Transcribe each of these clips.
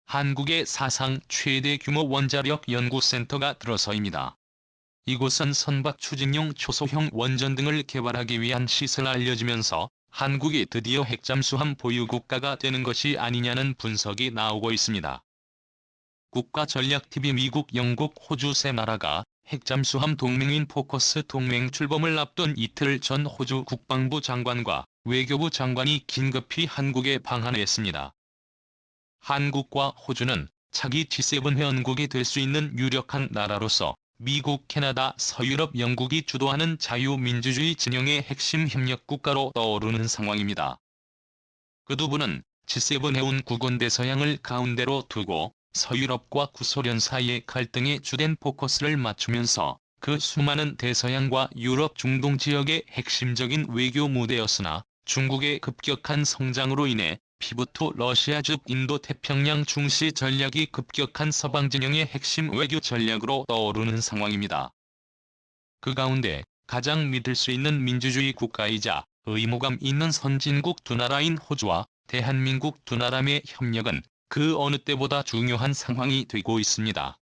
한국의 사상 최대 규모 원자력 연구센터가 들어서입니다. 이곳은 선박 추진용 초소형 원전 등을 개발하기 위한 시설 알려지면서 한국이 드디어 핵잠수함 보유 국가가 되는 것이 아니냐는 분석이 나오고 있습니다. 국가전략TV 미국, 영국, 호주 세 나라가 핵잠수함 동맹인 포커스 동맹 출범을 앞둔 이틀 전 호주 국방부 장관과 외교부 장관이 긴급히 한국에 방한했습니다. 한국과 호주는 차기 G7 회원국이 될 수 있는 유력한 나라로서 미국, 캐나다, 서유럽, 영국이 주도하는 자유민주주의 진영의 핵심 협력국가로 떠오르는 상황입니다. 그 두 분은 G7 회원국은 대서양을 가운데로 두고 서유럽과 구소련 사이의 갈등에 주된 포커스를 맞추면서 그 수많은 대서양과 유럽 중동 지역의 핵심적인 외교 무대였으나 중국의 급격한 성장으로 인해 피부투 러시아 즉 인도태평양 중시 전략이 급격한 서방 진영의 핵심 외교 전략으로 떠오르는 상황입니다. 그 가운데 가장 믿을 수 있는 민주주의 국가이자 의무감 있는 선진국 두 나라인 호주와 대한민국 두 나라의 협력은 그 어느 때보다 중요한 상황이 되고 있습니다.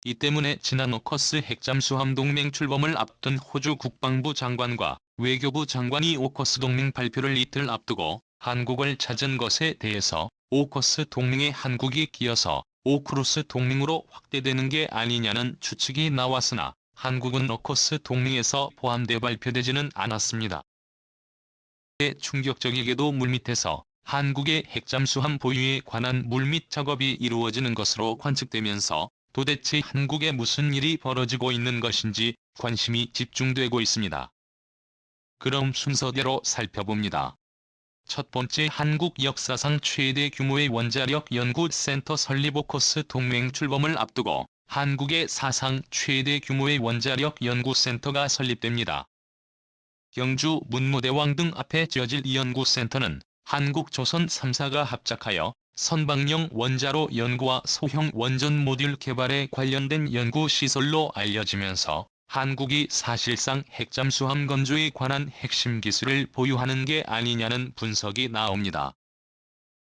이 때문에 지난 오커스 핵잠수함 동맹 출범을 앞둔 호주 국방부 장관과 외교부 장관이 오커스 동맹 발표를 이틀 앞두고 한국을 찾은 것에 대해서 오커스 동맹에 한국이 끼어서 오크루스 동맹으로 확대되는 게 아니냐는 추측이 나왔으나 한국은 오커스 동맹에서 포함돼 발표되지는 않았습니다. 충격적이게도 물밑에서 한국의 핵잠수함 보유에 관한 물밑 작업이 이루어지는 것으로 관측되면서 도대체 한국에 무슨 일이 벌어지고 있는 것인지 관심이 집중되고 있습니다. 그럼 순서대로 살펴봅니다. 첫 번째, 한국 역사상 최대 규모의 원자력 연구센터 설립. 오커스 동맹 출범을 앞두고 한국의 사상 최대 규모의 원자력 연구센터가 설립됩니다. 경주 문무대왕 등 앞에 지어질 이 연구센터는 한국 조선 3사가 합작하여 선박용 원자로 연구와 소형 원전 모듈 개발에 관련된 연구시설로 알려지면서 한국이 사실상 핵잠수함 건조에 관한 핵심 기술을 보유하는 게 아니냐는 분석이 나옵니다.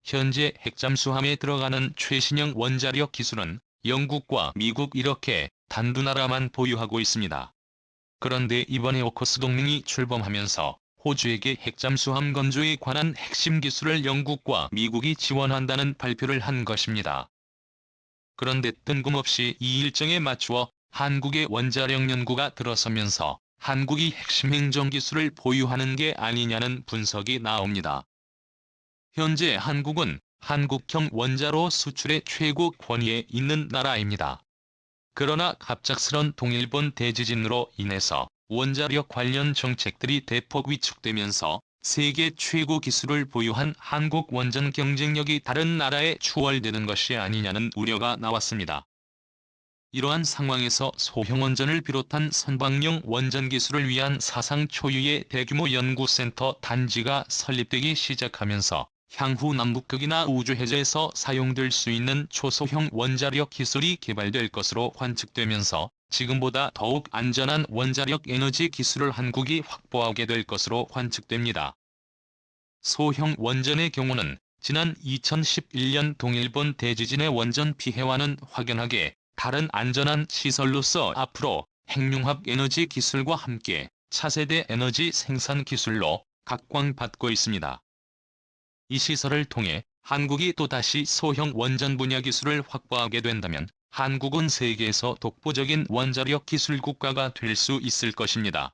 현재 핵잠수함에 들어가는 최신형 원자력 기술은 영국과 미국 이렇게 단두 나라만 보유하고 있습니다. 그런데 이번에 오커스 동맹이 출범하면서 호주에게 핵잠수함 건조에 관한 핵심 기술을 영국과 미국이 지원한다는 발표를 한 것입니다. 그런데 뜬금없이 이 일정에 맞추어 한국의 원자력 연구가 들어서면서 한국이 핵심 행정 기술을 보유하는 게 아니냐는 분석이 나옵니다. 현재 한국은 한국형 원자로 수출의 최고 권위에 있는 나라입니다. 그러나 갑작스런 동일본 대지진으로 인해서 원자력 관련 정책들이 대폭 위축되면서 세계 최고 기술을 보유한 한국 원전 경쟁력이 다른 나라에 추월되는 것이 아니냐는 우려가 나왔습니다. 이러한 상황에서 소형 원전을 비롯한 선박용 원전 기술을 위한 사상 초유의 대규모 연구센터 단지가 설립되기 시작하면서 향후 남북극이나 우주해저에서 사용될 수 있는 초소형 원자력 기술이 개발될 것으로 관측되면서 지금보다 더욱 안전한 원자력 에너지 기술을 한국이 확보하게 될 것으로 관측됩니다. 소형 원전의 경우는 지난 2011년 동일본 대지진의 원전 피해와는 확연하게 다른 안전한 시설로서 앞으로 핵융합 에너지 기술과 함께 차세대 에너지 생산 기술로 각광받고 있습니다. 이 시설을 통해 한국이 또다시 소형 원전 분야 기술을 확보하게 된다면 한국은 세계에서 독보적인 원자력 기술 국가가 될 수 있을 것입니다.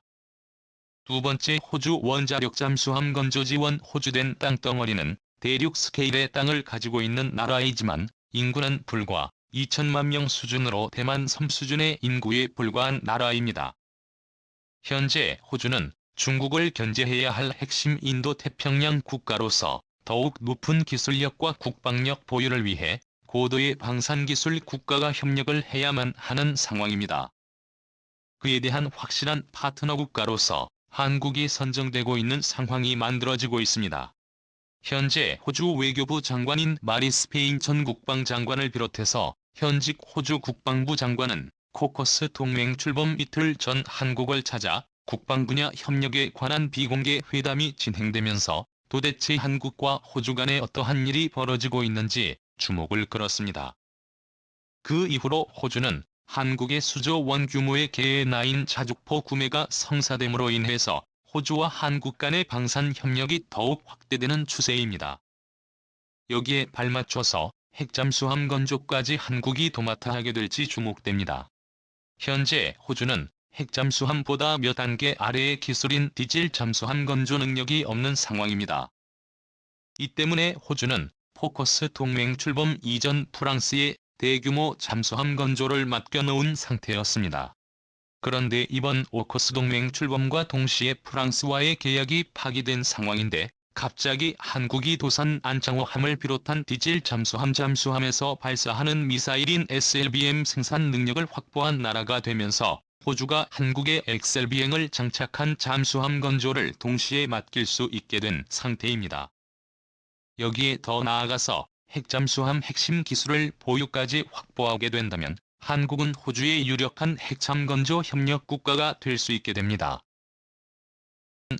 두 번째, 호주 원자력 잠수함 건조 지원. 호주된 땅덩어리는 대륙 스케일의 땅을 가지고 있는 나라이지만 인구는 불과 2천만 명 수준으로 대만 섬 수준의 인구에 불과한 나라입니다. 현재 호주는 중국을 견제해야 할 핵심 인도태평양 국가로서 더욱 높은 기술력과 국방력 보유를 위해 고도의 방산기술 국가가 협력을 해야만 하는 상황입니다. 그에 대한 확실한 파트너 국가로서 한국이 선정되고 있는 상황이 만들어지고 있습니다. 현재 호주 외교부 장관인 마리스 페인 전 국방장관을 비롯해서 현직 호주 국방부 장관은 코커스 동맹 출범 이틀 전 한국을 찾아 국방 분야 협력에 관한 비공개 회담이 진행되면서 도대체 한국과 호주 간에 어떠한 일이 벌어지고 있는지 주목을 끌었습니다. 그 이후로 호주는 한국의 수조 원 규모의 개의9 자주포 구매가 성사됨으로 인해서 호주와 한국 간의 방산 협력이 더욱 확대되는 추세입니다. 여기에 발맞춰서 핵잠수함 건조까지 한국이 도맡아 하게 될지 주목됩니다. 현재 호주는 핵잠수함보다 몇 단계 아래의 기술인 디젤 잠수함 건조 능력이 없는 상황입니다. 이 때문에 호주는 포커스 동맹 출범 이전 프랑스의 대규모 잠수함 건조를 맡겨놓은 상태였습니다. 그런데 이번 오커스 동맹 출범과 동시에 프랑스와의 계약이 파기된 상황인데 갑자기 한국이 도산 안창호함을 비롯한 디젤 잠수함에서 발사하는 미사일인 SLBM 생산 능력을 확보한 나라가 되면서 호주가 한국의 XLBM을 장착한 잠수함 건조를 동시에 맡길 수 있게 된 상태입니다. 여기에 더 나아가서 핵잠수함 핵심 기술을 보유까지 확보하게 된다면 한국은 호주의 유력한 핵잠건조 협력 국가가 될 수 있게 됩니다.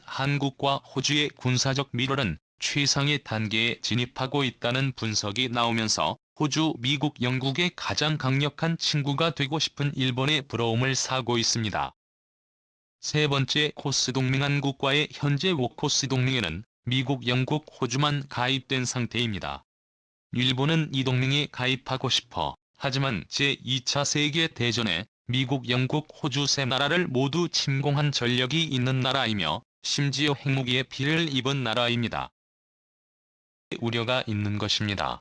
한국과 호주의 군사적 밀월은 최상의 단계에 진입하고 있다는 분석이 나오면서 호주, 미국, 영국의 가장 강력한 친구가 되고 싶은 일본의 부러움을 사고 있습니다. 세 번째 코스 동맹 한국과의 현재 5코스 동맹에는 미국, 영국, 호주만 가입된 상태입니다. 일본은 이 동맹에 가입하고 싶어 하지만 제2차 세계대전에 미국, 영국, 호주 세 나라를 모두 침공한 전력이 있는 나라이며 심지어 핵무기에 피해를 입은 나라입니다. 우려가 있는 것입니다.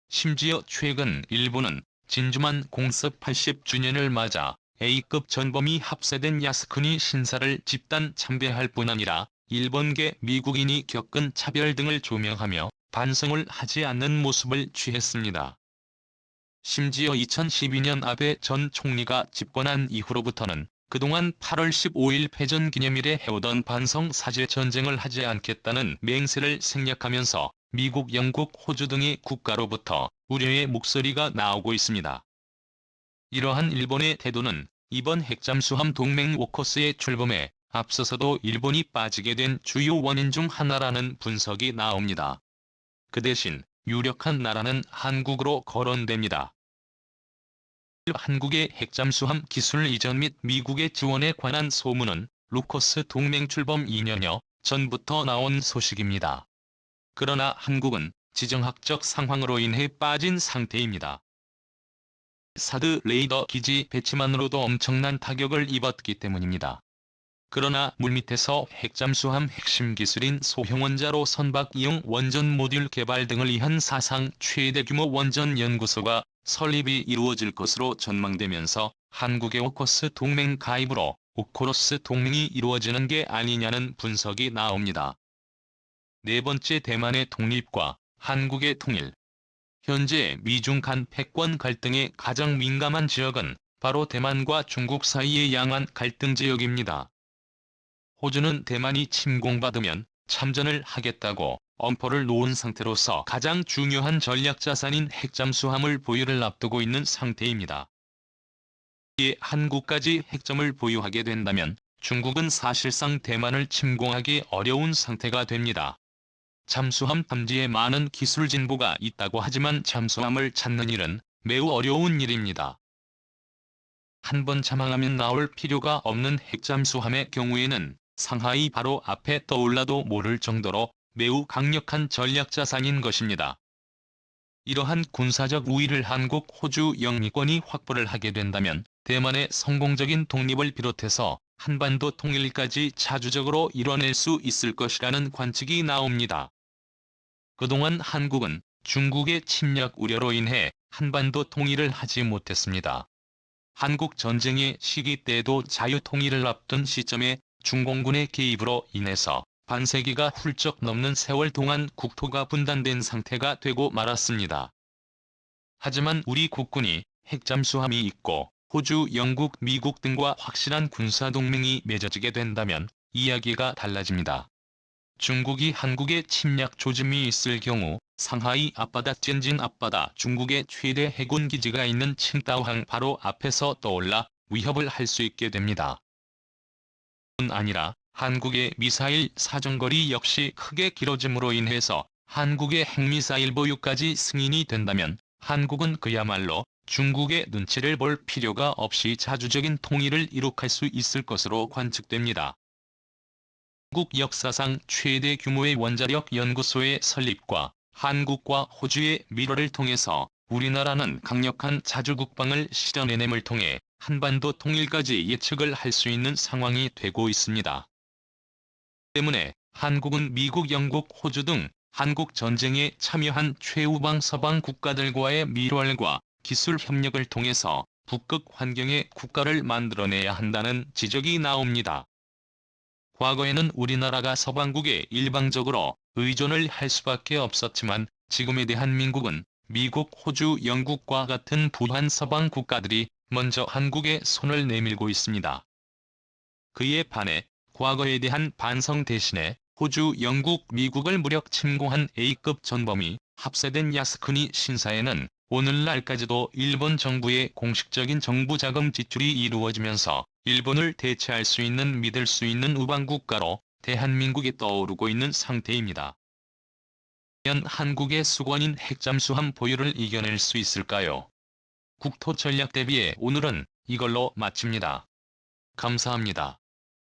심지어 최근 일본은 진주만 공습 80주년을 맞아 A급 전범이 합세된 야스쿠니 신사를 집단 참배할 뿐 아니라 일본계 미국인이 겪은 차별 등을 조명하며 반성을 하지 않는 모습을 취했습니다. 심지어 2012년 아베 전 총리가 집권한 이후로부터는 그동안 8월 15일 패전 기념일에 해오던 반성 사죄 전쟁을 하지 않겠다는 맹세를 생략하면서 미국, 영국, 호주 등의 국가로부터 우려의 목소리가 나오고 있습니다. 이러한 일본의 태도는 이번 핵잠수함 동맹 오커스의 출범에 앞서서도 일본이 빠지게 된 주요 원인 중 하나라는 분석이 나옵니다. 그 대신 유력한 나라는 한국으로 거론됩니다. 한국의 핵잠수함 기술 이전 및 미국의 지원에 관한 소문은 루커스 동맹 출범 2년여 전부터 나온 소식입니다. 그러나 한국은 지정학적 상황으로 인해 빠진 상태입니다. 사드 레이더 기지 배치만으로도 엄청난 타격을 입었기 때문입니다. 그러나 물밑에서 핵잠수함 핵심 기술인 소형원자로 선박 이용 원전 모듈 개발 등을 위한 사상 최대 규모 원전 연구소가 설립이 이루어질 것으로 전망되면서 한국의 오커스 동맹 가입으로 오코로스 동맹이 이루어지는 게 아니냐는 분석이 나옵니다. 네 번째 대만의 독립과 한국의 통일. 현재 미중 간 패권 갈등에 가장 민감한 지역은 바로 대만과 중국 사이의 양안 갈등 지역입니다. 호주는 대만이 침공받으면 참전을 하겠다고 엄포를 놓은 상태로서 가장 중요한 전략자산인 핵잠수함을 보유를 앞두고 있는 상태입니다. 이에 한국까지 핵잠을 보유하게 된다면 중국은 사실상 대만을 침공하기 어려운 상태가 됩니다. 잠수함 탐지에 많은 기술 진보가 있다고 하지만 잠수함을 찾는 일은 매우 어려운 일입니다. 한번 잠항하면 나올 필요가 없는 핵잠수함의 경우에는 상하이 바로 앞에 떠올라도 모를 정도로 매우 강력한 전략자산인 것입니다. 이러한 군사적 우위를 한국, 호주 영미권이 확보를 하게 된다면 대만의 성공적인 독립을 비롯해서 한반도 통일까지 자주적으로 이뤄낼 수 있을 것이라는 관측이 나옵니다. 그동안 한국은 중국의 침략 우려로 인해 한반도 통일을 하지 못했습니다. 한국 전쟁의 시기 때에도 자유통일을 앞둔 시점에 중공군의 개입으로 인해서 반세기가 훌쩍 넘는 세월 동안 국토가 분단된 상태가 되고 말았습니다. 하지만 우리 국군이 핵잠수함이 있고 호주, 영국, 미국 등과 확실한 군사동맹이 맺어지게 된다면 이야기가 달라집니다. 중국이 한국에 침략 조짐이 있을 경우 상하이 앞바다 젠진 앞바다 중국의 최대 해군 기지가 있는 칭다오항 바로 앞에서 떠올라 위협을 할 수 있게 됩니다. 뿐 아니라 한국의 미사일 사정거리 역시 크게 길어짐으로 인해서 한국의 핵미사일 보유까지 승인이 된다면 한국은 그야말로 중국의 눈치를 볼 필요가 없이 자주적인 통일을 이룩할 수 있을 것으로 관측됩니다. 한국 역사상 최대 규모의 원자력 연구소의 설립과 한국과 호주의 밀어를 통해서 우리나라는 강력한 자주국방을 실현해냄을 통해 한반도 통일까지 예측을 할 수 있는 상황이 되고 있습니다. 때문에 한국은 미국, 영국, 호주 등 한국 전쟁에 참여한 최우방 서방 국가들과의 밀월과 기술 협력을 통해서 북극 환경의 국가를 만들어내야 한다는 지적이 나옵니다. 과거에는 우리나라가 서방국에 일방적으로 의존을 할 수밖에 없었지만 지금의 대한민국은 미국, 호주, 영국과 같은 부한 서방 국가들이 먼저 한국에 손을 내밀고 있습니다. 그에 반해 과거에 대한 반성 대신에 호주, 영국, 미국을 무력 침공한 A급 전범이 합세된 야스쿠니 신사에는 오늘날까지도 일본 정부의 공식적인 정부 자금 지출이 이루어지면서 일본을 대체할 수 있는 믿을 수 있는 우방국가로 대한민국이 떠오르고 있는 상태입니다. 과연 한국의 수권인 핵잠수함 보유를 이겨낼 수 있을까요? 국토전략 대비에 오늘은 이걸로 마칩니다. 감사합니다.